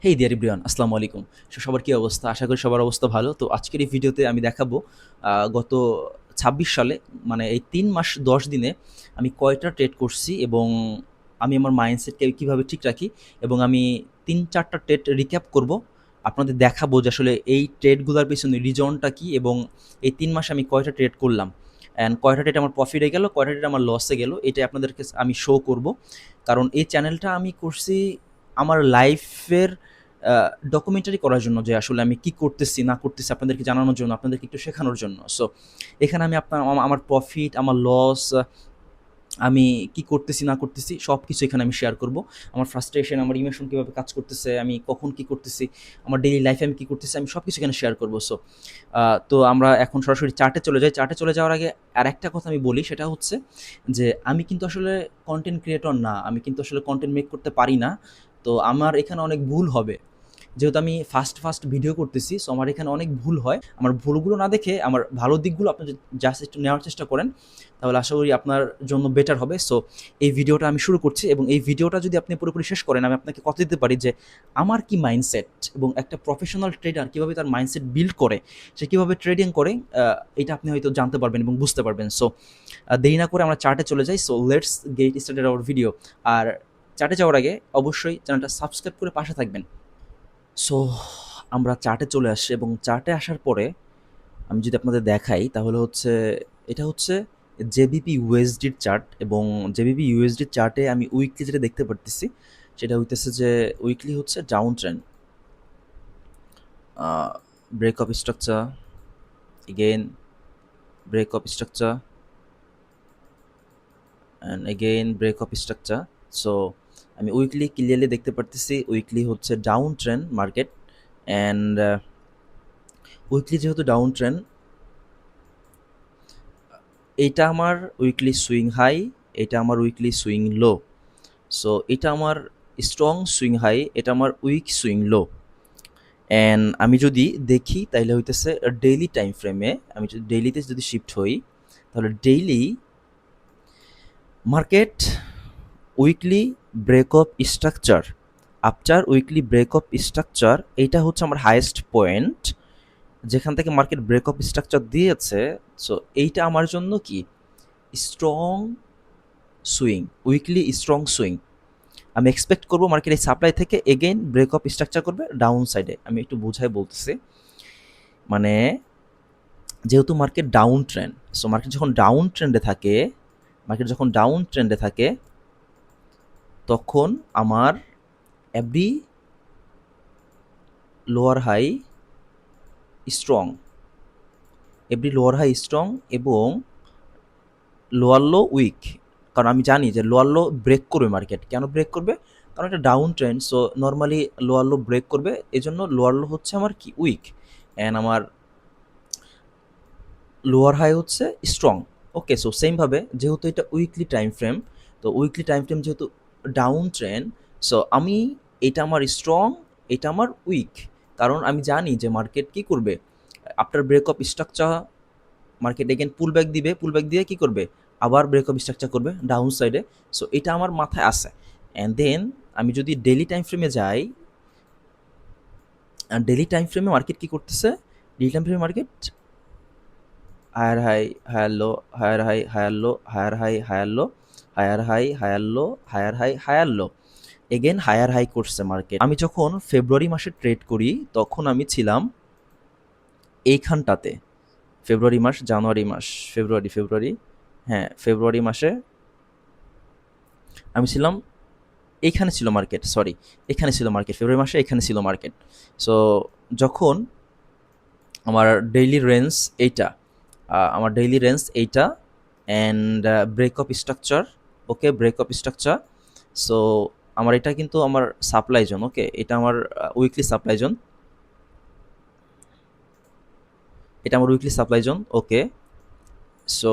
হেই দেয়ার everyone, আসসালামু আলাইকুম। সবার কী অবস্থা? আশা করি সবার অবস্থা ভালো। তো আজকের এই ভিডিওতে আমি দেখাবো গত ২৬ সালে মানে এই ৩ মাস ১০ দিনে আমি কয়টা ট্রেড করছি এবং আমি আমার মাইন্ডসেটকে কীভাবে ঠিক রাখি এবং আমি ৩-৪ টা ট্রেড রিক্যাপ করব। আপনাদের দেখাবো যে আসলে এই ট্রেডগুলার পেছনে রিজনটা কী এবং এই ৩ মাসে আমি কয়টা ট্রেড করলাম অ্যান্ড কয়টা ট্রেড আমার প্রফিটে গেল, কয়টা ট্রেড আমার লসে গেল, এটাই আপনাদেরকে আমি শো করব। কারণ এই চ্যানেলটা আমি করছি আমার লাইফের ডকুমেন্টারি করার জন্য, যে আসলে আমি কি করতেছি না করতেছি আপনাদেরকে জানানোর জন্য, আপনাদেরকে একটু শেখানোর জন্য। সো এখানে আমি আমার প্রফিট, আমার লস, আমি কি করতেছি না করতেছি সব কিছু এখানে আমি শেয়ার করব। আমার ফ্রাস্ট্রেশন, আমার ইমোশন কীভাবে কাজ করতেছে, আমি কখন কি করতেছি, আমার ডেইলি লাইফে আমি কী করতেছি, আমি সব কিছু এখানে শেয়ার করব। সো তো আমরা এখন সরাসরি চার্টে চলে যাই। চার্টে চলে যাওয়ার আগে আরেকটা কথা আমি বলি, সেটা হচ্ছে যে আমি কিন্তু আসলে কন্টেন্ট ক্রিয়েটর না, আমি কিন্তু আসলে কন্টেন্ট মেক করতে পারি না। তো আমার এখানে অনেক ভুল হবে, যেহেতু আমি ফার্স্ট ভিডিও করতেছি। সো আমার এখানে অনেক ভুল হয়। আমার ভুলগুলো না দেখে আমার ভালো দিকগুলো আপনি জাস্ট একটু নেওয়ার চেষ্টা করেন, তাহলে আশা করি আপনার জন্য বেটার হবে। সো এই ভিডিওটা আমি শুরু করছি এবং এই ভিডিওটা যদি আপনি পুরোপুরি শেষ করেন, আমি আপনাকে কথা দিতে পারি যে আমার কি মাইন্ডসেট এবং একটা প্রফেশনাল ট্রেডার কীভাবে তার মাইন্ডসেট বিল্ড করে, সে কীভাবে ট্রেডিং করে, এটা আপনি হয়তো জানতে পারবেন এবং বুঝতে পারবেন। সো দেরি না করে আমরা চার্টে চলে যাই। So let's get started our video. আর চার্টে যাওয়ার আগে অবশ্যই চ্যানেলটা সাবস্ক্রাইব করে পাশে থাকবেন। সো আমরা চার্টে চলে আসি এবং চার্টে আসার পরে আমি যদি আপনাদের দেখাই, তাহলে হচ্ছে এটা হচ্ছে জেবিপি ইউএসডির চার্ট এবং জেবিপি ইউএসডির চার্টে আমি উইকলি যেটা দেখতে পারতেছি, সেটা হইতেছে যে উইকলি হচ্ছে down trend, break of structure, again break of structure and again break of structure. So আমি উইকলি ক্লিয়ারলি দেখতে পারতেছি উইকলি হচ্ছে down trend market. And weekly যেহেতু ডাউন ট্রেন্ড, এইটা আমার উইকলি সুইং হাই, এটা আমার উইকলি সুইং লো। সো এটা আমার স্ট্রং সুইং হাই, এটা আমার উইক সুইং লো। অ্যান্ড আমি যদি দেখি তাইলে হইতেছে ডেইলি টাইম ফ্রেমে, আমি যদি ডেইলিতে যদি শিফট হই, তাহলে daily market weekly break of structure, after weekly break of structure, এইটা হচ্ছে আমার হাইয়েস্ট পয়েন্ট যেখান থেকে মার্কেট ব্রেক অফ স্ট্রাকচার দিয়েছে। সো এইটা আমার জন্য কি strong swing, weekly strong swing. আমি এক্সপেক্ট করবো মার্কেট এই সাপ্লাই থেকে এগেইন ব্রেক অফ স্ট্রাকচার করবে ডাউন সাইডে। আমি একটু বোঝাই বলতেছি, মানে যেহেতু market down trend, so market যখন ডাউন ট্রেন্ডে থাকে, তখন আমার এভরি লোয়ার হাই স্ট্রং, এবং লোয়ার লো উইক। কারণ আমি জানি যে লোয়ার লো ব্রেক করবে মার্কেট। কেন ব্রেক করবে? কারণ এটা down trend, so normally lower low break করবে, এই জন্য লোয়ার লো হচ্ছে আমার কি উইক, অ্যান্ড আমার লোয়ার হাই হচ্ছে স্ট্রং। ওকে, সো সেমভাবে যেহেতু এটা উইকলি টাইম ফ্রেম, তো উইকলি টাইম ফ্রেম যেহেতু ডাউন ট্রেন্ড, সো আমি এটা আমার স্ট্রং, এটা আমার উইক। কারণ আমি জানি যে মার্কেট কী করবে, after break of structure market again pullback দিয়ে কী করবে, আবার ব্রেক অফ স্ট্রাকচার করবে ডাউন সাইডে। সো এটা আমার মাথায় আসে। অ্যান্ড দেন আমি যদি ডেলি টাইম ফ্রেমে যাই, ডেলি টাইম ফ্রেমে মার্কেট কী করতেছে, ডেলি টাইম ফ্রেমে market higher high higher low, higher high higher low, higher high higher low, higher high higher low, higher high higher low, again higher high করছে মার্কেট। আমি যখন ফেব্রুয়ারি মাসে ট্রেড করি, তখন আমি ছিলাম এইখানটাতে। ফেব্রুয়ারি মাস, জানুয়ারি মাস, ফেব্রুয়ারি, হ্যাঁ ফেব্রুয়ারি মাসে আমি ছিলাম, এইখানে ছিল মার্কেট, সরি এখানে ছিল মার্কেট, ফেব্রুয়ারি মাসে এখানে ছিল মার্কেট। সো যখন আমার ডেইলি রেঞ্জ এইটা, and break of structure, okay break of structure. So আমার এটা কিন্তু আমার সাপ্লাই জোন, ওকে এটা আমার weekly supply zone, okay. So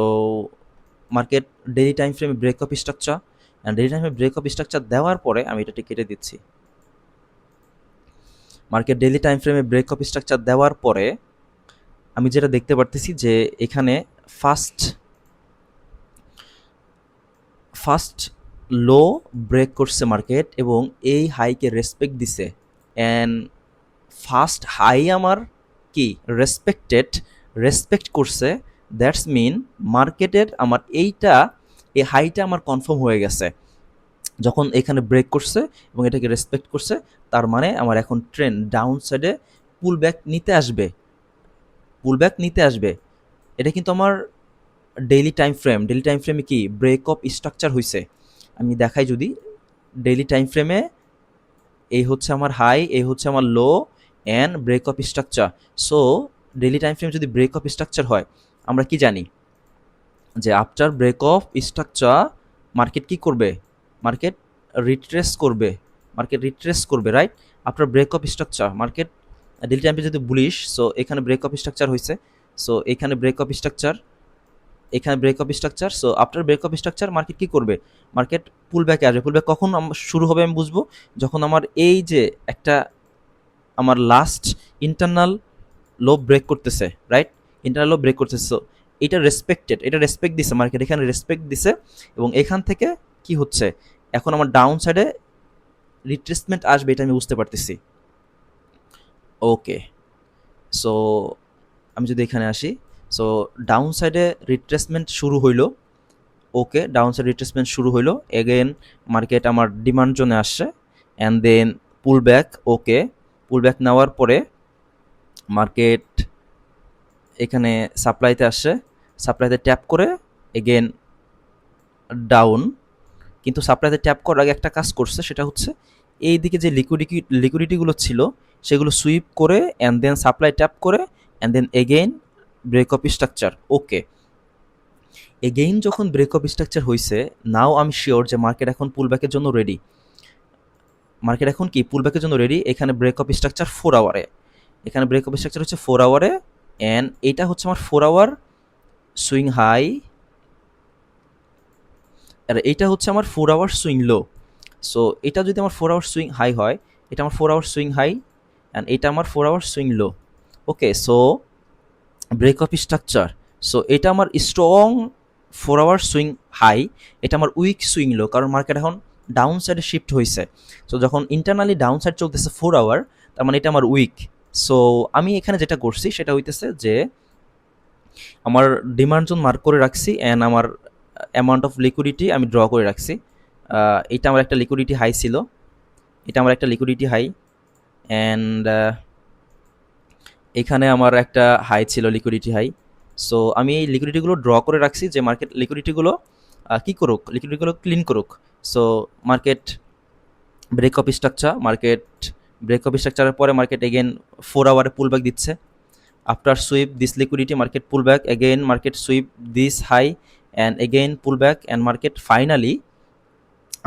market daily time ফ্রেমে break of structure, and daily টাইমে ব্রেক অফ স্ট্রাকচার দেওয়ার পরে আমি এটাকে কেটে দিচ্ছি। মার্কেট ডেইলি টাইম ফ্রেমে ব্রেক অফ স্ট্রাকচার দেওয়ার পরে আমি যেটা দেখতে পারতেছি যে এখানে ফার্স্ট লো ব্রেক করছে মার্কেট এবং এই হাইকে রেসপেক্ট দিছে, অ্যান্ড ফার্স্ট হাই আমার কি রেসপেক্ট করছে, দ্যাটস মিন মার্কেটের আমার এই হাইটা আমার কনফার্ম হয়ে গেছে। যখন এখানে ব্রেক করছে এবং এটাকে রেসপেক্ট করছে, তার মানে আমার এখন ট্রেন্ড ডাউন সাইডে পুল ব্যাক নিতে আসবে। এটা কিন্তু আমার ডেইলি টাইম ফ্রেমে কি ব্রেক অফ স্ট্রাকচার হয়েছে। আমি দেখাই যদি ডেইলি টাইম ফ্রেমে, এই হচ্ছে আমার হাই, এই হচ্ছে আমার low and break of structure. So daily time frame যদি ব্রেক অফ স্ট্রাকচার হয়, আমরা কি জানি যে after break of structure market কি করবে, মার্কেট রিট্রেস করবে right. After break of structure market daily টাইমে যদি বুলিশ, সো এখানে ব্রেক অফ স্ট্রাকচার হয়েছে, সো এখানে break of structure, so after break of structure market কি করবে, মার্কেট পুল ব্যাকে আসবে। পুল ব্যাক কখন শুরু হবে আমি বুঝবো, যখন আমার এই যে একটা আমার লাস্ট ইন্টারনাল লো ব্রেক করতেছে রাইট, ইন্টারনাল লো ব্রেক করতেছে। সো এটা রেসপেক্ট দিছে মার্কেট, এখানে রেসপেক্ট দিছে এবং এখান থেকে কি হচ্ছে, এখন আমার ডাউন সাইডে রিট্রেসমেন্ট আসবে, এটা আমি বুঝতে পারতেছি। ওকে, সো আমি যদি এখানে আসি, সো ডাউন সাইডে রিট্রেসমেন্ট শুরু হইলো। ওকে, ডাউন সাইড রিট্রেসমেন্ট শুরু হইলো, এগেন মার্কেট আমার ডিমান্ড জোনে আসছে and then pull back. Okay, pull back নেওয়ার পরে মার্কেট এখানে সাপ্লাইতে ট্যাপ করে এগেন ডাউন। কিন্তু সাপ্লাইতে ট্যাপ করার আগে একটা কাজ করছে, সেটা হচ্ছে এই দিকে যে লিকুইডিটিগুলো ছিল সেগুলো সুইপ করে অ্যান্ড দেন সাপ্লাই ট্যাপ করে and then again break of structure. Okay, again যখন ব্রেক অফ স্ট্রাকচার হয়েছে, নাও আমি শিওর যে মার্কেট এখন পুলব্যাকের জন্য রেডি। এখানে ব্রেক অফ স্ট্রাকচার 4 আওয়ারে, এখানে ব্রেক অফ স্ট্রাকচার হচ্ছে 4 আওয়ারে অ্যান্ড এটা হচ্ছে আমার 4 আওয়ার সুইং হাই, আর এইটা হচ্ছে আমার 4 আওয়ার সুইং লো। সো এটা যদি আমার 4 আওয়ার সুইং হাই হয়, এটা আমার 4 আওয়ার সুইং হাই অ্যান্ড এটা আমার 4 hour swing low. Okay, so break of structure, so এটা আমার স্ট্রং 4 আওয়ার সুইং হাই, এটা আমার উইক সুইং লো, কারণ মার্কেট এখন ডাউন সাইডে শিফট হয়েছে। সো যখন ইন্টারনালি ডাউন সাইড চলতেছে 4 আওয়ার, তার মানে এটা আমার উইক। সো আমি এখানে যেটা করছি সেটা হইতেছে যে আমার ডিমান্ড জোন মার্ক করে রাখছি অ্যান্ড আমার অ্যামাউন্ট অফ লিকুইডিটি আমি ড্র করে রাখছি। এটা আমার একটা লিকুইডিটি হাই ছিল, অ্যান্ড এখানে আমার একটা হাই ছিল লিকুইডিটি হাই। সো আমি এই লিকুইডিটিগুলো ড্র করে রাখছি যে মার্কেট লিকুইডিটিগুলো কী করুক, লিকুইডিটিগুলো ক্লিন করুক। সো মার্কেট ব্রেক অফ স্ট্রাকচারের পরে মার্কেট এগেন 4 আওয়ারে পুল ব্যাক দিচ্ছে। After sweep this liquidity market pull back, again market sweep this high and again pull back and market finally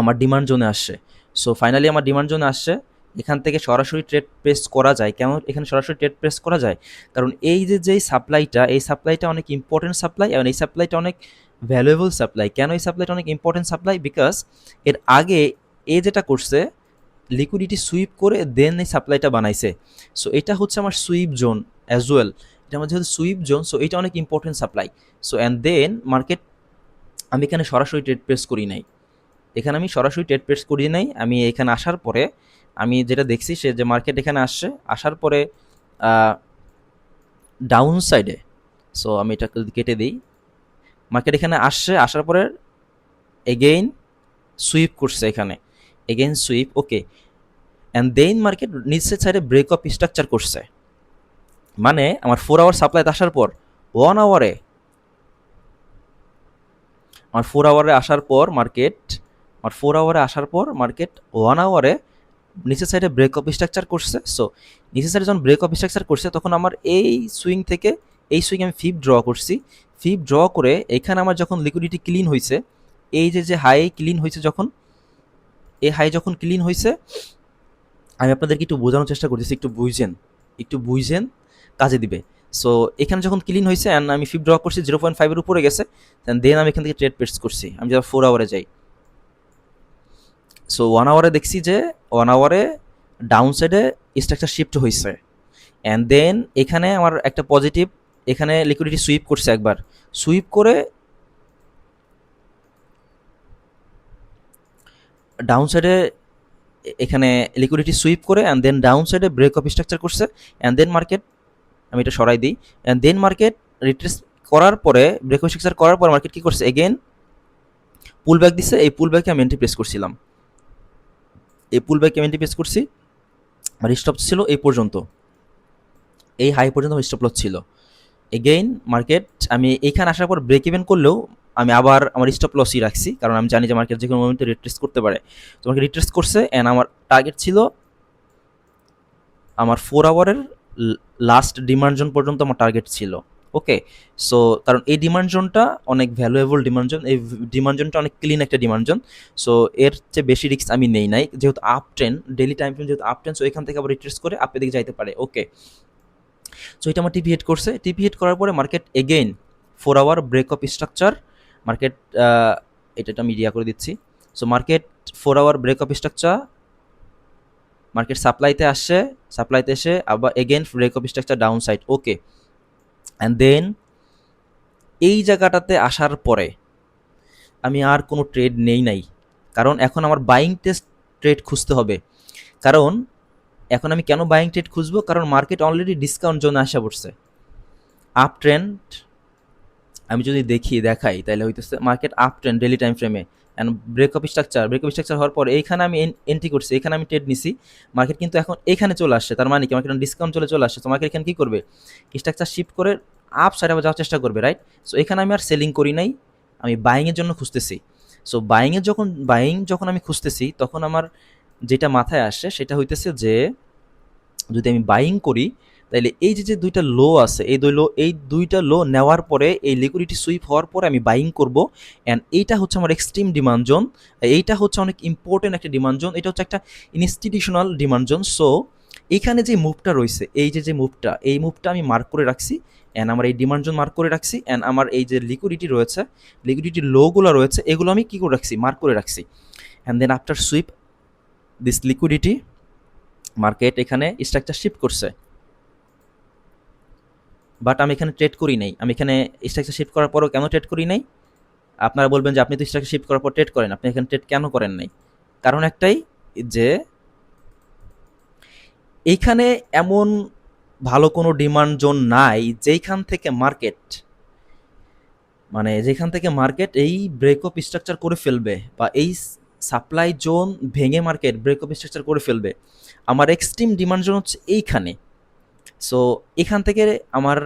আমার ডিমান্ড জোনে আসছে। সো ফাইনালি আমার demand জোনে আসছে, এখান থেকে সরাসরি ট্রেড প্রেস করা যায়। কেন এখানে সরাসরি ট্রেড প্রেস করা যায়, কারণ এই যেই সাপ্লাইটা অনেক ইম্পর্টেন্ট সাপ্লাই এবং এই সাপ্লাইটা অনেক ভ্যালুয়েবল সাপ্লাই। কেন এই সাপ্লাইটা অনেক ইম্পর্টেন্ট সাপ্লাই, বিকজ এর আগে যেটা করছে লিকুইডিটি সুইপ করে দেন এই সাপ্লাইটা বানাইছে। সো এটা হচ্ছে আমার সুইপ জোন অ্যাজ ওয়েল, এটা আমার যেহেতু সুইপ জোন, সো এটা অনেক important supply. So and then market আমি এখানে সরাসরি ট্রেড প্রেস করি নাই, আমি এখানে আসার পরে আমি যেটা দেখছি সে যে মার্কেট এখানে আসার পরে ডাউন সাইডে, সো আমি এটা কেটে দিই, মার্কেট এখানে আসার পরে এগেইন সুইপ করছে, again sweep. Okay, and then market নিচের সাইডে ব্রেক অফ স্ট্রাকচার করছে, মানে আমার 4 আওয়ার সাপ্লাইতে আসার পর 1 আওয়ারে আমার 4 আওয়ারে আসার পর মার্কেট 1 আওয়ারে নিচের সাইডে ব্রেক অফ স্ট্রাকচার করছে। সো নিচের সাইডে যখন ব্রেক অফ স্ট্রাকচার করছে, তখন আমার এই সুইং থেকে এই সুইং আমি ফিপ ড্র করছি। ফিপ ড্র করে এখানে আমার যখন লিকুইডিটি ক্লিন হয়েছে, এই যে হাই ক্লিন হয়েছে, যখন এই হাই যখন ক্লিন হয়েছে, আমি আপনাদেরকে একটু বোঝানোর চেষ্টা করতেছি, একটু বুঝেন কাজে দিবে। সো এখানে যখন ক্লিন হয়েছে অ্যান্ড আমি ফিপ ড্র করছি 0.5-এর উপরে গেছে, দেন আমি এখান থেকে ট্রেড প্রেস করছি। আমি যখন 4 আওয়ারে যাই, সো 1 আওয়ারে দেখছি যে 1 আওয়ারে ডাউন সাইডে স্ট্রাকচার শিফট হয়েছে অ্যান্ড দেন এখানে আমার একটা পজিটিভ, এখানে লিকুইডিটি সুইপ করছে, একবার সুইপ করে ডাউন সাইডে এখানে লিকুইডিটি সুইপ করে অ্যান্ড দেন ডাউন সাইডে ব্রেক অফ স্ট্রাকচার করছে অ্যান্ড দেন মার্কেট, আমি এটা সরাই দিই, অ্যান্ড দেন মার্কেট রিট্রেস করার পরে ব্রেক অফ স্ট্রাকচার করার পর মার্কেট কী করছে, এগেন পুল ব্যাক দিচ্ছে। এই পুল ব্যাকে আমি এন্ট্রি প্রেস করছিলাম, এই পুল ব্যাকে আমি এন্ট্রি প্রেস করছি, আর স্টপ ছিল এই পর্যন্ত, এই হাই পর্যন্ত আমার স্টপ লস ছিল। এগেইন মার্কেট আমি এইখানে আসার পর ব্রেক ইভেন করলেও আমি আবার আমার স্টপ লসই রাখছি, কারণ আমি জানি যে মার্কেট যে কোনো মোমেন্টে রিট্রেস করতে পারে। তো মার্কেট রিট্রেস করছে অ্যান্ড আমার টার্গেট ছিল আমার 4 আওয়ারের লাস্ট ডিমান্ড জোন পর্যন্ত আমার টার্গেট ছিল। ওকে, সো কারণ এই ডিমান্ড জোনটা অনেক ভ্যালুয়েবল ডিমান্ড জোন, এই ডিমান্ড জোনটা অনেক ক্লিন একটা ডিমান্ড জোন। সো এর চেয়ে বেশি রিস্ক আমি নেই নাই, যেহেতু up trend, daily time frame যেহেতু আপ ট্রেন্ড, সো এখান থেকে আবার রিট্রেস করে আপের দিকে যাইতে পারে। ওকে, সো এটা আমার টিপি হিট করছে, টিপি হিট করার পরে market again 4 hour break of structure, market এটা মিডিয়া করে দিচ্ছি। So market 4 hour break of structure, market সাপ্লাইতে আসছে, সাপ্লাইতে এসে আবার again break of structure downside. Okay, and then এই জায়গাটাতে আসার পরে আমি আর কোনো ট্রেড নেই নাই, কারণ এখন আমার বাইং টেস্ট ট্রেড খুঁজতে হবে। কারণ এখন আমি কেন বাইং ট্রেড খুঁজবো, কারণ মার্কেট অলরেডি ডিসকাউন্ট জোনে আসা পড়ছে, আপ ট্রেন্ড আমি যদি দেখাই তাহলে হইতেছে market up trend daily time ফ্রেমে অ্যান্ড ব্রেক অফ স্ট্রাকচার হওয়ার পর এইখানে আমি এন্ট্রি করছি, এখানে আমি ট্রেড নিছি, মার্কেট কিন্তু এখন এখানে চলে আসছে, তার মানে কি মার্কেট ডিসকাউন্ট চলে আসছে। তো মার্কেট এখানে কী করবে, স্ট্রাকচার শিফট করে আপ সাইডে আবার যাওয়ার চেষ্টা করবে, রাইট? সো এখানে আমি আর সেলিং করি নাই, আমি বাইংয়ের জন্য খুঁজতেছি। সো বাইং যখন আমি খুঁজতেছি তখন আমার যেটা মাথায় আসে সেটা হইতেছে যে যদি আমি বাইং করি তাইলে এই যে দুইটা লো আছে, এই দুইটা লো নেওয়ার পরে এই লিকুইডিটি সুইপ হওয়ার পরে আমি বাইং করব, অ্যান্ড এইটা হচ্ছে আমার এক্সট্রিম ডিমান্ড জোন, এইটা হচ্ছে অনেক ইম্পর্টেন্ট একটা ডিমান্ড জোন, এটা হচ্ছে একটা ইনস্টিটিউশনাল ডিমান্ড জোন। সো এইখানে যে মুভটা রয়েছে, এই যে মুভটা, এই মুভটা আমি মার্ক করে রাখছি, অ্যান্ড আমার এই ডিমান্ড জোন মার্ক করে রাখছি, অ্যান্ড আমার এই যে লিকুইডিটি রয়েছে, লিকুইডিটি লোগুলো রয়েছে, এগুলো আমি কী করে রাখছি, মার্ক করে রাখছি। And then after sweep this liquidity, market এখানে স্ট্রাকচার শিফট করছে, বাট আমি এখানে ট্রেড করি নাই। আমি এখানে স্ট্রাকচার শিফট করার পরও কেন ট্রেড করি নাই, আপনারা বলবেন যে আপনি তো স্ট্রাকচার শিফট করার পর ট্রেড করেন, আপনি এখানে ট্রেড কেন করেন নাই? কারণ একটাই, যে এইখানে এমন ভালো কোনো ডিমান্ড জোন নাই যেখান থেকে মার্কেট এই ব্রেক অফ স্ট্রাকচার করে ফেলবে, বা এই সাপ্লাই জোন ভেঙে মার্কেট ব্রেক অফ স্ট্রাকচার করে ফেলবে। আমার এক্সট্রিম ডিমান্ড জোন হচ্ছে এইখানে। সো এখান থেকে আমার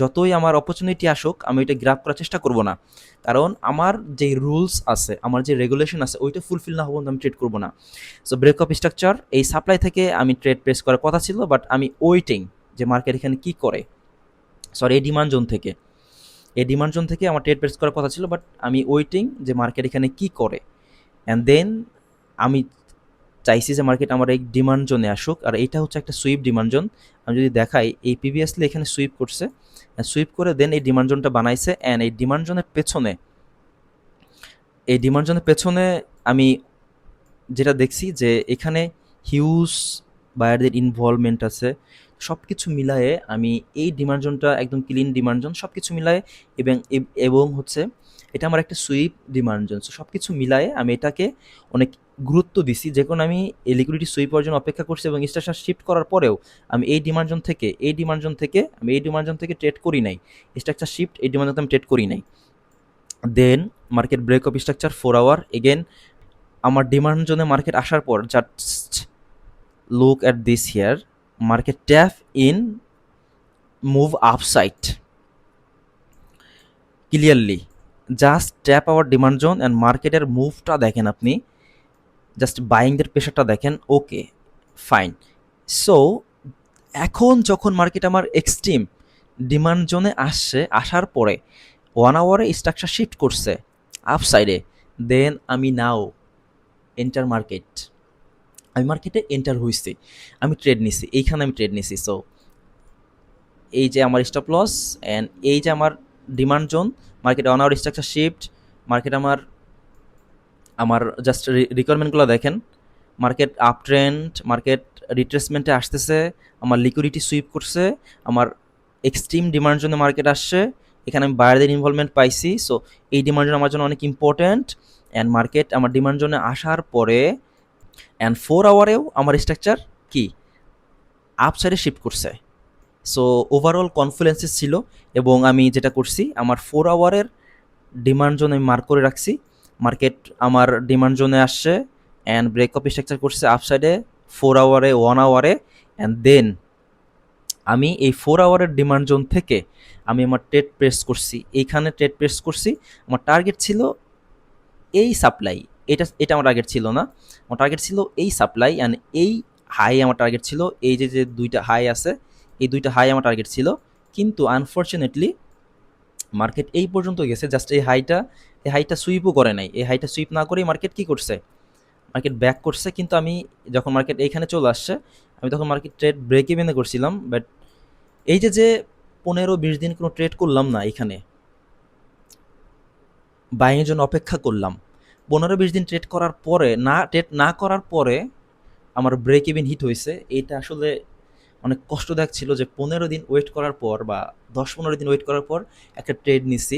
যতই আমার অপরচুনিটি আসুক আমি ওইটা গ্র্যাব করার চেষ্টা করব না, কারণ আমার যে রুলস আছে, আমার যে রেগুলেশন আছে, ওইটা ফুলফিল না হবো আমি ট্রেড করব না। সো ব্রেক অফ স্ট্রাকচার এই সাপ্লাই থেকে আমি ট্রেড প্রেস করার কথা ছিল, বাট আমি ওয়েটিং যে মার্কেট এখানে কী করে, সরি এই ডিমান্ড জোন থেকে আমার ট্রেড প্রেস করার কথা ছিল, বাট আমি ওয়েটিং যে মার্কেট এখানে কী করে, অ্যান্ড দেন আমি চাইছি যে মার্কেট আমার এই ডিমান্ড জোনে আসুক। আর এইটা হচ্ছে একটা সুইপ ডিমান্ড জোন, আমি যদি দেখাই এই প্রিভিয়াসলি এখানে সুইপ করছে, সুইপ করে দেন এই ডিমান্ড জোনটা বানাইছে, অ্যান্ড এই ডিমান্ড জোনের পেছনে আমি যেটা দেখছি যে এখানে হিউজ বায়ারদের ইনভলভমেন্ট আছে। সব কিছু মিলায়ে আমি এই ডিমান্ড জোনটা একদম ক্লিন ডিমান্ড জোন, সব কিছু মিলায়ে এবং হচ্ছে এটা আমার একটা সুইপ ডিমান্ড জোন। সো সব কিছু মিলায়ে আমি এটাকে অনেক গুরুত্ব দিছি, যখন আমি এই লিকুইডিটি সুইপ হওয়ার জন্য অপেক্ষা করছি এবং স্ট্রাকচার শিফট করার পরেও আমি এই ডিমান্ড জোন থেকে ট্রেড করি নাই, স্ট্রাকচার শিফট এই ডিমান্ড জোন আমি ট্রেড করি নাই। Then market break of structure 4 hour, again আমার ডিমান্ড জোনে মার্কেট আসার পর just look at this here, market tap in move upside clearly, just tap our demand zone and মার্কেটের মুভটা দেখেন আপনি, জাস্ট বাইংদের প্রেশারটা দেখেন। ওকে ফাইন, সো এখন যখন মার্কেট আমার এক্সট্রিম ডিমান্ড জোনে আসার পরে 1 আওয়ারে স্ট্রাকচার শিফট করছে আপসাইডে, দেন আমি নাও এন্টার মার্কেটে এন্টার হয়েছি, আমি ট্রেড নিছি, এইখানে আমি ট্রেড নিছি। সো এই যে আমার স্টপ লস অ্যান্ড এই যে আমার demand zone, market 1 hour structure shift, market আমার জাস্ট রিকোয়ারমেন্টগুলো দেখেন, মার্কেট আপ ট্রেন্ড, মার্কেট রিট্রেসমেন্টে আসতেছে, আমার লিকুইডিটি সুইপ করছে, আমার এক্সট্রিম ডিমান্ড জোনে মার্কেট আসছে, এখানে আমি বায়ারদের ইনভলভমেন্ট পাইছি। সো এই ডিমান্ড জোন আমার জন্য অনেক ইম্পর্ট্যান্ট, অ্যান্ড মার্কেট আমার ডিমান্ড জোনে আসার পরে অ্যান্ড 4 আওয়ারেও আমার স্ট্রাকচার কি আপ সাইডে শিফট করছে। সো ওভারঅল কনফ্লুয়েন্সেস ছিল, এবং আমি যেটা করছি আমার 4 আওয়ারের ডিমান্ড জোন আমি মার্ক করে রাখছি। মার্কেট আমার ডিমান্ড জোনে আসছে অ্যান্ড ব্রেকআপ স্ট্রাকচার করছে আপ সাইডে 4 আওয়ারে 1 আওয়ারে। অ্যান্ড দেন আমি এই 4 আওয়ারের ডিমান্ড জোন থেকে আমি আমার ট্রেড প্রেস করছি, এইখানে ট্রেড প্রেস করছি। আমার টার্গেট ছিল এই সাপ্লাই, এটা এটা আমার টার্গেট ছিল না, আমার টার্গেট ছিল এই সাপ্লাই অ্যান্ড এই হাই আমার টার্গেট ছিল। এই যে যে দুইটা হাই আছে, এই দুইটা হাই আমার টার্গেট ছিল, কিন্তু আনফর্চুনেটলি মার্কেট এই পর্যন্ত গেছে, জাস্ট এই হাইটা সুইপও করে নাই। এই হাইটা সুইপ না করেই মার্কেট কি করছে, মার্কেট ব্যাক করছে। কিন্তু আমি যখন মার্কেট এইখানে চলে আসছে, আমি তখন মার্কেট ট্রেড ব্রেক ইভেনে করছিলাম। বাট এই যে যে 15-20 দিন কোনো ট্রেড করলাম না, এখানে বাইংয়ের জন্য অপেক্ষা করলাম। 15-20 দিন ট্রেড না করার পরে আমার ব্রেক ইভেন হিট হয়েছে। এটা আসলে অনেক কষ্টদায়ক ছিল যে 15 দিন ওয়েট করার পর বা 10-15 দিন ওয়েট করার পর একটা ট্রেড নিছি,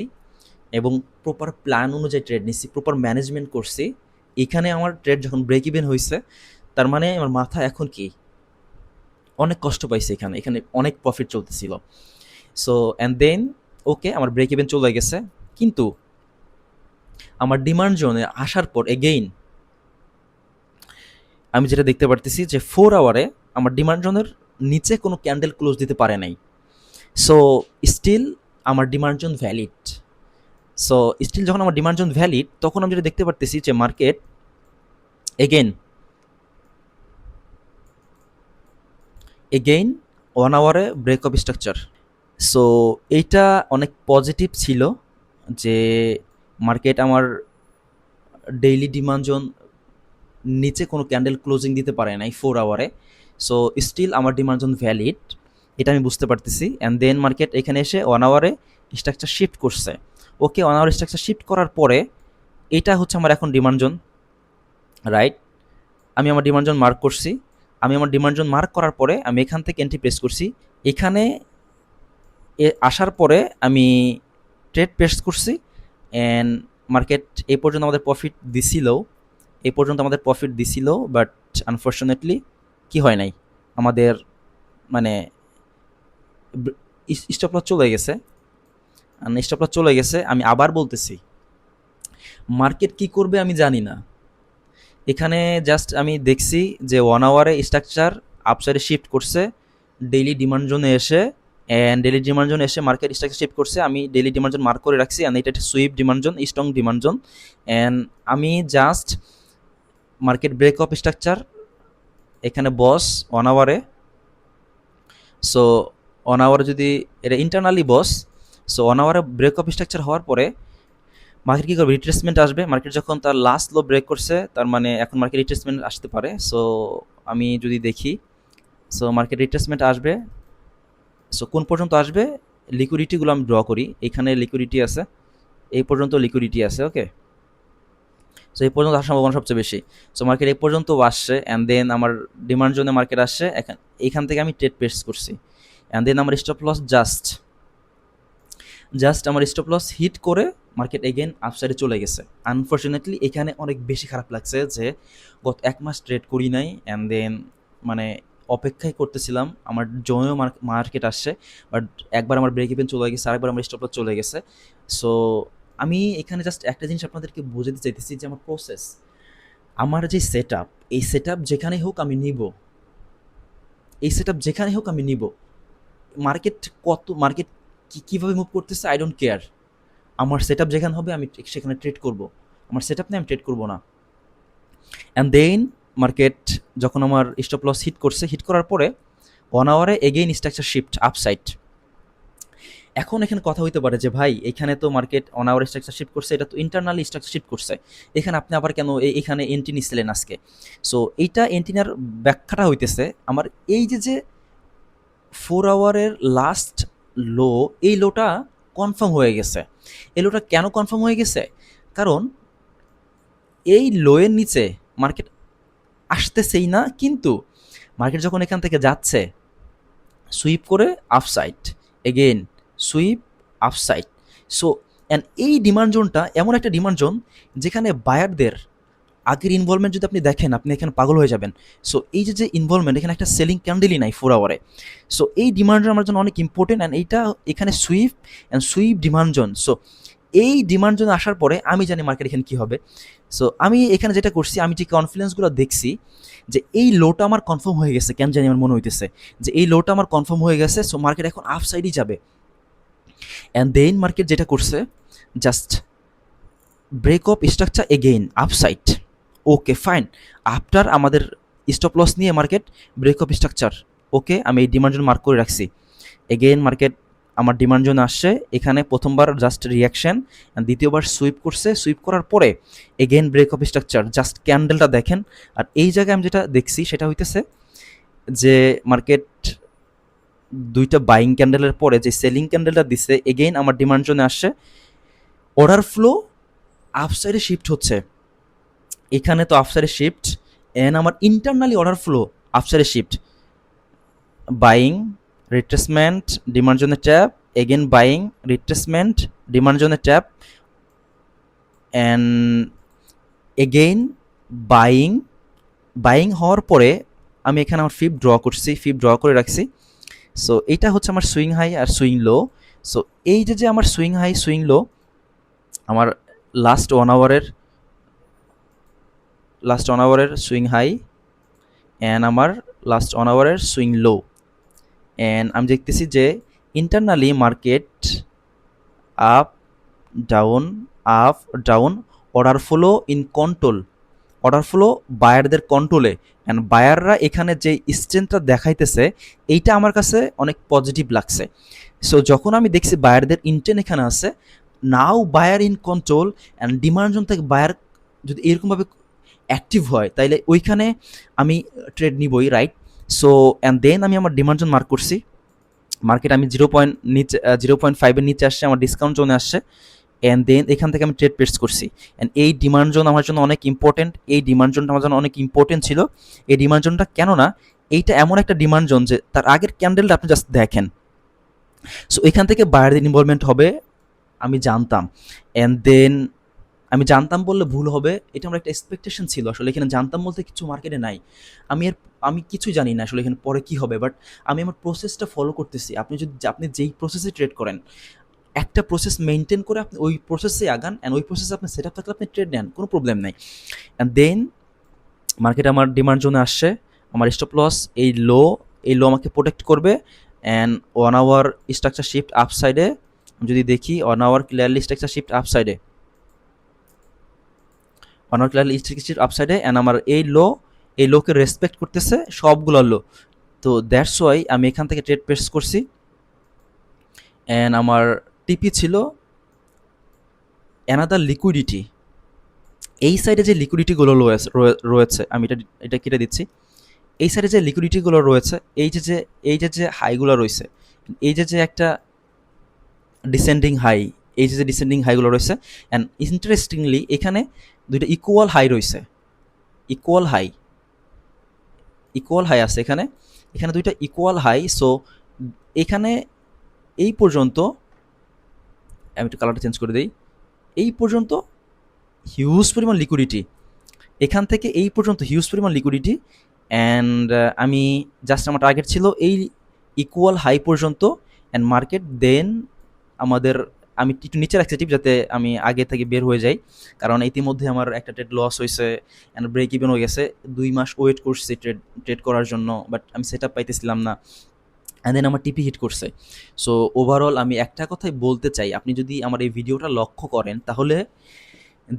এবং প্রপার প্ল্যান অনুযায়ী ট্রেড নিছি, প্রপার ম্যানেজমেন্ট করছি। এখানে আমার ট্রেড যখন ব্রেক ইভেন হয়েছে, তার মানে আমার মাথা এখন কি অনেক কষ্ট পাইছে, এখানে এখানে অনেক প্রফিট চলতেছিল। সো অ্যান্ড দেন ওকে আমার ব্রেক ইভেন চলে গেছে, কিন্তু আমার ডিমান্ড জোনে আসার পর এগেইন আমি যেটা দেখতে পারতেছি যে 4 আওয়ারে আমার ডিমান্ড জোনের নিচে কোনো ক্যান্ডেল ক্লোজ দিতে পারে নাই। সো স্টিল আমার demand zone valid. So still যখন আমার ডিমান্ড জোন ভ্যালিড, তখন আমি যেটা দেখতে পারতেছি যে মার্কেট এগেইন 1 আওয়ারে ব্রেকআপ স্ট্রাকচার। সো এইটা অনেক পজিটিভ ছিল যে মার্কেট আমার ডেইলি ডিমান্ড জোন নিচে কোনো ক্যান্ডেল ক্লোজিং দিতে পারে নাই 4 আওয়ারে। সো স্টিল আমার ডিমান্ড জোন ভ্যালিড, এটা আমি বুঝতে পারতেছি। অ্যান্ড দেন মার্কেট এখানে এসে 1 আওয়ারে স্ট্রাকচার শিফট করছে। ওকে, 1 আওয়ার স্ট্রাকচার শিফট করার পরে এটা হচ্ছে আমার এখন ডিমান্ড জোন, রাইট? আমি আমার ডিমান্ড জোন মার্ক করছি। আমি আমার ডিমান্ড জোন মার্ক করার পরে আমি এখান থেকে এন্ট্রি প্রেস করছি। এখানে আসার পরে আমি ট্রেড প্রেস করছি অ্যান্ড মার্কেট এই পর্যন্ত আমাদের প্রফিট দিছিল, বাট আনফর্চুনেটলি কি হয় নাই, আমাদের মানে স্টপ লস চলে গেছে। আমি আবার বলতেছি, মার্কেট কি করবে আমি জানি না। এখানে জাস্ট আমি দেখছি যে 1 আওয়ারে স্ট্রাকচার আপসাইডে শিফট করছে ডেইলি ডিমান্ড জোনে এসে, অ্যান্ড ডেইলি ডিমান্ড জোন এসে মার্কেট স্ট্রাকচার শিফট করছে। আমি ডেইলি ডিমান্ড জোন মার্ক করে রাখছি, অ্যান্ড এটা একটা sweep demand zone, strong demand zone. And আমি জাস্ট মার্কেট ব্রেকআপ স্ট্রাকচার এখানে বস 1 আওয়ারে। সো 1 আওয়ারে যদি এটা ইন্টারনালি বস, সো 1 আওয়ারে ব্রেকআপ স্ট্রাকচার হওয়ার পরে মার্কেট কী করবে, রিট্রেসমেন্ট আসবে। মার্কেট যখন তার লাস্ট লো ব্রেক করছে, তার মানে এখন মার্কেট রিট্রেসমেন্ট আসতে পারে। সো আমি যদি দেখি, সো মার্কেট রিট্রেসমেন্ট আসবে। সো কোন পর্যন্ত আসবে, লিকুইডিটিগুলো আমি ড্র করি। এখানে লিকুইডিটি আছে, এই পর্যন্ত লিকুইডিটি আছে, ওকে। সো এই পর্যন্ত আসার সম্ভাবনা সবচেয়ে বেশি। সো মার্কেট এই পর্যন্ত আসছে, অ্যান্ড দেন আমার ডিমান্ড জোনে মার্কেট আসছে, এখান থেকে আমি ট্রেড প্রেস করছি। অ্যান্ড দেন আমার স্টপ লস জাস্ট আমার স্টপ লস হিট করে মার্কেট এগেন আপসাইডে চলে গেছে। আনফর্চুনেটলি এখানে অনেক বেশি খারাপ লাগছে যে গত 1 মাস ট্রেড করি নাই, অ্যান্ড দেন মানে অপেক্ষাই করতেছিলাম আমার জোনেও মার্কেট আসছে, বাট একবার আমার ব্রেক ইভেন চলে গেছে, আরেকবার আমার স্টপ লস চলে গেছে। সো আমি এখানে জাস্ট একটা জিনিস আপনাদেরকে বোঝাতে চাইতেছি যে আমার প্রসেস, আমার যে সেট আপ, এই সেট আপ যেখানে হোক আমি নিব, মার্কেট কীভাবে মুভ করতেছে আই ডোন্ট কেয়ার। আমার সেট আপ যেখানে হবে আমি সেখানে ট্রেড করব, আমার সেট আপ নিয়ে আমি ট্রেড করবো না। অ্যান্ড দেন মার্কেট যখন আমার স্টপ লস হিট করার পরে 1 আওয়ারে এগেইন স্ট্রাকচার শিফট আপসাইড। এখন এখানে কথা হইতে পারে যে ভাই এখানে তো মার্কেট 1 আওয়ার স্ট্রাকচার শিফট করছে, এটা তো ইন্টারনালি স্ট্রাকচার শিফট করছে, এখানে আপনি আবার কেন এখানে এন্ট্রি নিচ্ছিলেন আজকে? সো এইটা এন্ট্রিনার ব্যাখ্যাটা হইতেছে আমার এই যে 4 আওয়ারের লাস্ট লো, এই লোটা কনফার্ম হয়ে গেছে। এই লোটা কেন কনফার্ম হয়ে গেছে? কারণ এই লোয়ের নিচে মার্কেট আসতেছেই না, কিন্তু মার্কেট যখন এখান থেকে যাচ্ছে সুইপ করে upside, again sweep upside. So and এই ডিমান্ড জোনটা এমন একটা ডিমান্ড জোন যেখানে বায়ারদের আগের ইনভলভমেন্ট যদি আপনি দেখেন আপনি এখানে পাগল হয়ে যাবেন। সো এই যে ইনভলভমেন্ট, এখানে একটা সেলিং ক্যান্ডেলই নাই 4 আওয়ারে। সো এই ডিমান্ড আমার জন্য অনেক ইম্পর্টেন্ট, অ্যান্ড এইটা এখানে sweep and sweep demand zone. So এই ডিমান্ড জোন আসার পরে আমি জানি মার্কেট এখানে কী হবে। সো আমি এখানে যেটা করছি, আমি যে কনফিডেন্সগুলো দেখছি যে এই লোটা আমার কনফার্ম হয়ে গেছে, কেন জানি আমার মনে হইতেছে যে এই লোটা আমার কনফার্ম হয়ে গেছে। সো মার্কেট এখন আপ সাইডই যাবে, অ্যান্ড দেন মার্কেট যেটা করছে just break of structure again upside. Okay fine, after আমাদের স্টপ লস নিয়ে market break of structure. Okay, আমি এই ডিমান্ড জোন মার্ক করে রাখছি। এগেইন মার্কেট আমার ডিমান্ড জোন আসছে, এখানে প্রথমবার জাস্ট রিয়াকশন, দ্বিতীয়বার সুইপ করছে, সুইপ করার পরে again break of structure. Just ক্যান্ডেলটা দেখেন। আর এই জায়গায় আমি যেটা দেখছি সেটা হইতেছে যে মার্কেট দুইটা বাইং ক্যান্ডেলের পরে যে সেলিং ক্যান্ডেলটা দিচ্ছে, এগেইন আমার ডিমান্ড জোনে আসছে, অর্ডার ফ্লো আপসাইডে শিফট হচ্ছে। এখানে তো আপসাইডে শিফট, অ্যান্ড আমার ইন্টারনালি অর্ডার ফ্লো আপসাইডে শিফট, বাইং রিট্রেসমেন্ট ডিমান্ড জোনে tap, again buying retracement demand জোনে tap, and again buying. Buying হওয়ার পরে আমি এখানে আমার ফিপ ড্র করছি, ফিপ ড্র করে রাখছি। সো এইটা হচ্ছে আমার সুইং হাই আর সুইং লো। সো এই যে আমার সুইং হাই সুইং লো, আমার লাস্ট 1 আওয়ারের সুইং হাই অ্যান্ড আমার লাস্ট 1 আওয়ারের সুইং লো। অ্যান্ড আমি দেখতেছি যে internally market up down up down, order flow in control, order flow বায়ারদের কন্ট্রোলে, অ্যান্ড বায়াররা এখানে যে স্ট্রেংথটা দেখাইতেছে এইটা আমার কাছে অনেক পজিটিভ লাগছে। সো যখন আমি দেখছি বায়ারদের ইন্টেন্ট এখানে আছে, now buyer in control and demand zone থেকে বায়ার যদি এরকমভাবে অ্যাক্টিভ হয় তাইলে ওইখানে আমি ট্রেড নিবই, রাইট। সো অ্যান্ড দেন আমি আমার ডিমান্ড জোন মার্ক করছি। মার্কেট আমি 0.5-এর নিচে আসছে, আমার ডিসকাউন্ট জোনে আসছে, অ্যান্ড দেন এখান থেকে আমি ট্রেড প্লেস করছি। অ্যান্ড এই ডিমান্ড জোন আমার জন্য অনেক ইম্পর্টেন্ট, এই ডিমান্ড জোনটা আমার জন্য অনেক ইম্পর্টেন্ট ছিল। এই ডিমান্ড জোনটা কেননা এইটা এমন একটা ডিমান্ড জোন যে তার আগের ক্যান্ডেলটা আপনি জাস্ট দেখেন। সো এখান থেকে বায়ারদের ইনভলভমেন্ট হবে আমি জানতাম, অ্যান্ড দেন আমি জানতাম বললে ভুল হবে, এটা আমার একটা এক্সপেকটেশন ছিল। আসলে এখানে জানতাম বলতে কিছু মার্কেটে নাই, আমি কিছুই জানি না আসলে এখানে পরে কী হবে, বাট আমি আমার প্রসেসটা ফলো করতেছি। আপনি যেই প্রসেসে ট্রেড করেন, একটা প্রসেস মেনটেন করে আপনি ওই প্রসেসে আগান, অ্যান্ড ওই প্রসেসে আপনি সেট আপ থাকলে আপনি ট্রেড নেন, কোনো প্রবলেম নাই। অ্যান্ড দেন মার্কেট আমার ডিমান্ড জোনে আসছে, আমার স্টপ লস এই লো আমাকে প্রোটেক্ট করবে। অ্যান্ড 1 আওয়ার স্ট্রাকচার শিফট আপসাইডে যদি দেখি, 1 আওয়ার ক্লিয়ারলি স্ট্রাকচার শিফট আপসাইডে, 1 আওয়ার ক্লিয়ারলি স্ট্রাকচার শিফট আপসাইডে, অ্যান্ড আমার এই লোকে রেসপেক্ট করতেছে সবগুলো লো। তো দ্যাটস ওয়াই আমি এখান থেকে ট্রেড প্লেস করছি। অ্যান্ড আমার টিপি ছিল অ্যানাদার লিকুইডিটি। এই সাইডে যে লিকুইডিটিগুলো রয়েছে আমি এটা কেটে দিচ্ছি। এই সাইডে যে লিকুইডিটিগুলো রয়েছে, এই যে হাইগুলো রয়েছে, এই যে একটা ডিসেন্ডিং হাই, এই যে ডিসেন্ডিং হাইগুলো রয়েছে, অ্যান্ড ইন্টারেস্টিংলি এখানে দুইটা ইকুয়াল হাই রয়েছে, ইকুয়াল হাই আছে এখানে দুইটা ইকুয়াল হাই। সো এখানে এই পর্যন্ত আমি একটু কালারটা চেঞ্জ করে দিই, এই পর্যন্ত হিউজ পরিমাণ লিকুইডিটি, এখান থেকে এই পর্যন্ত হিউজ পরিমাণ লিকুইডিটি। অ্যান্ড আমি জাস্ট আমার টার্গেট ছিল এই ইকুয়াল হাই পর্যন্ত, অ্যান্ড মার্কেট দেন আমি একটু নিচে রাখছি টিপ, যাতে আমি আগে থেকে বের হয়ে যাই, কারণ ইতিমধ্যে আমার একটা ট্রেড লস হয়েছে অ্যান্ড ব্রেক ইভেন হয়ে গেছে। 2 মাস ওয়েট করছি ট্রেড করার জন্য, বাট আমি সেট আপ পাইতেছিলাম না, অ্যান্ড দেন আমার টিপি হিট করছে। সো ওভারঅল আমি একটা কথাই বলতে চাই, আপনি যদি আমার এই ভিডিওটা লক্ষ্য করেন তাহলে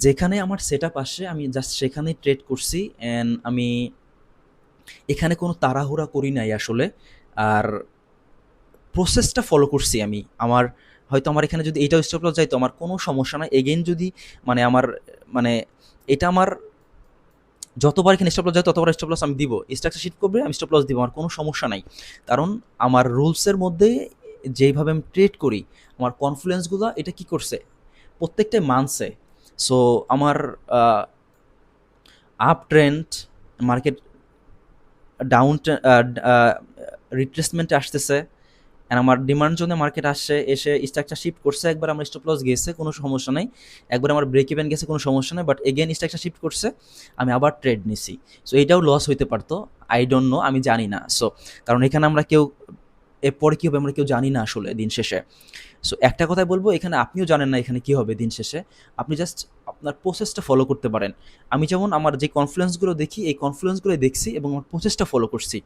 যেখানে আমার সেট আপ আসে আমি জাস্ট সেখানেই ট্রেড করছি, অ্যান্ড আমি এখানে কোনো তাড়াহুড়া করি নাই আসলে, আর প্রসেসটা ফলো করছি আমি। হয়তো আমার এখানে যদি এইটাও স্টপ লস যাইতো আমার কোনো সমস্যা নাই। এগেইন যদি এটা আমার যতবার এখানে স্টপ লস যায় ততবার স্টপ লস আমি দিব, স্ট্রাকচার শিফট করবে আমি স্টপ লস দিব, আমার কোনো সমস্যা নাই। কারণ আমার রুলসের মধ্যে যেইভাবে আমি ট্রেড করি, আমার কনফিডেন্সগুলো এটা কি করছে প্রত্যেকটাই মানছে। সো আমার আপ ট্রেন্ড মার্কেট ডাউন রিট্রেসমেন্টে আসতেছে, অ্যান্ড আমার ডিমান্ড জোনে মার্কেট আসছে, এসে স্ট্রাকচার শিফট করছে, একবার আমার স্টপ লস গেছে, কোনো সমস্যা নাই, একবার আমার ব্রেক ইভেন গেছে, কোনো সমস্যা নাই, বাট এগেন স্ট্রাকচার শিফট করছে, আমি আবার ট্রেড নিছি। সো এটাও লস হইতে পারতো, আই ডোন্ট নো, আমি জানি না। সো কারণ এখানে আমরা কেউ এরপরে কী হবে আমরা কেউ জানি না আসলে দিন শেষে। সো একটা কথাই বলবো, এখানে আপনিও জানেন না এখানে কী হবে দিন শেষে, আপনি জাস্ট আপনার প্রসেসটা ফলো করতে পারেন। আমি যেমন আমার যে কনফ্লুয়েন্সগুলো দেখি, এই কনফ্লুয়েন্সগুলো দেখছি এবং আমার প্রসেসটা ফলো করছি।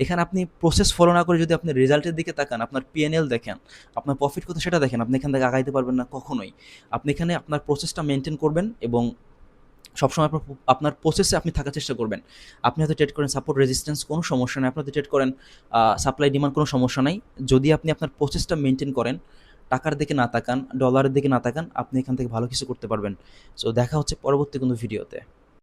এখানে আপনি প্রসেস ফলো না করে যদি আপনি রেজাল্টের দিকে তাকান, আপনার পিএনএল দেখেন, আপনার প্রফিট কত সেটা দেখেন, আপনি এখান থেকে আগাইতে পারবেন না কখনোই। আপনি এখানে আপনার প্রসেসটা মেনটেন করবেন এবং সবসময় আপনার প্রসেসে আপনি থাকার চেষ্টা করবেন। আপনি হয়তো ট্রেড করেন সাপোর্ট রেজিস্ট্যান্স, কোনো সমস্যা নাই। আপনি হয়তো ট্রেড করেন সাপ্লাই ডিমান্ড, কোনো সমস্যা নাই। যদি আপনি আপনার প্রসেসটা মেনটেন করেন, টাকার দিকে না তাকান, ডলারের দিকে না তাকান, আপনি এখান থেকে ভালো কিছু করতে পারবেন। সো দেখা হচ্ছে পরবর্তী কোনো ভিডিওতে।